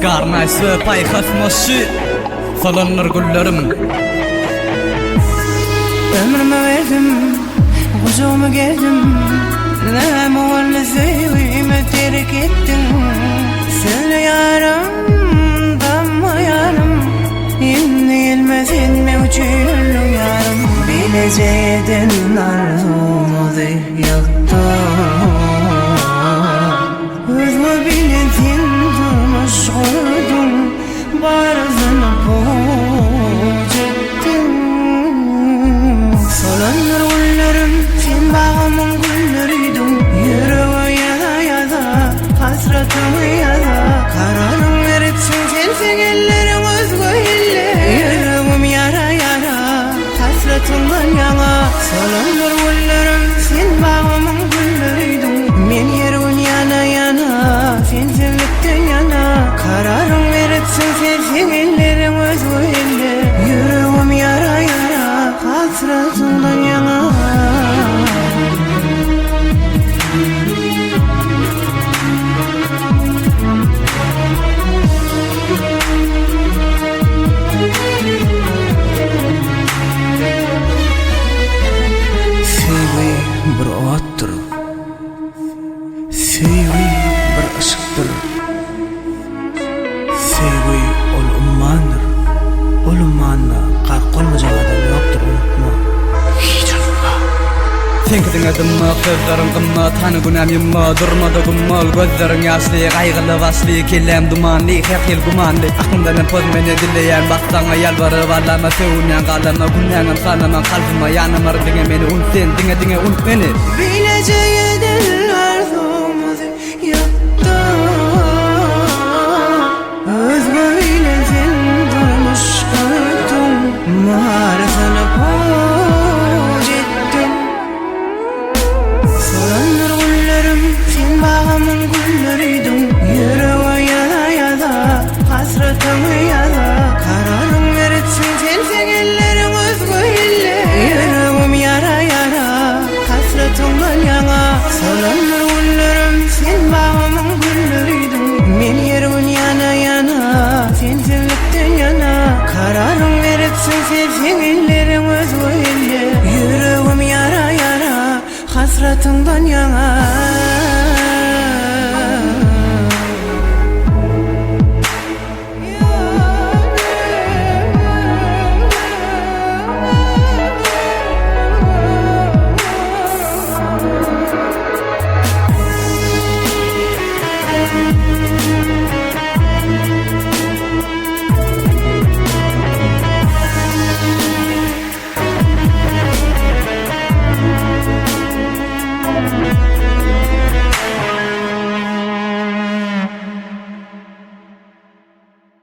Karnaysı payhasması salanır güllerim. Ömrümü verdim, huzuruma geldim. Näme boldy sevgimi terk etdim. Söyle yaram, dammayanım. Endi gelmez etme uçuyorum yarım. Bileceğden arzumuzu yaktım. Özümü biletin durmuş kurdum. Barzını boğuc ettim. Solanır güllerim, sen bağımın gülleriydim. Yüreğe yaza yaza, hasretimi yaza. Kararım verirsin sensin ellerin özgü elle. Yüreğim yara yara, hasretimden yana. Solanır güllerim, sen bağımın gülleriydim. Men yerin yana yana, sensinlikten yana. Kararım verirsin sensin ellerin özgü elle. Yüreğim yara yara, hasretimden yana. Sevgi bir ottır, sevgi bir ışıktır. Sevgi ol ummandır, ol ummanna qarqolmaca adam yoktur, unutma. Hiç unutma. Sen gidin adımma, kızların gımma, tanı günam yımma, durmada gımmal, gözlerin yaşlı, kaygılı başlı, kellem dumanlı, her yıl gumanlı. Aklımdan pozmeni dileyen, baktana yalvarıp Allah'ıma sevunyan, kalama, günyanım, sanama, kalbıma, yanım ardına beni, un sen, dine un beni. Bileceğden arzumuzu yaktım. Özme bile sen durmuş kurdum. Mağarasını boğuc ettim. Solanır güllerim, sen bağımın gülleriydim. Yüreğe yaza yaza, hasretimi yaza. Kararım verirsin sensin ellerin özgü elle. Yüreğim yara yara, hasretimden yana. Solanır güllerim, sen bağımın gülleriydim. Men yerin yana yana, sensinlikten yana. Kararım verirsin sensin ellerin özgü elle. Yüreğim yara yara, hasretimden yana.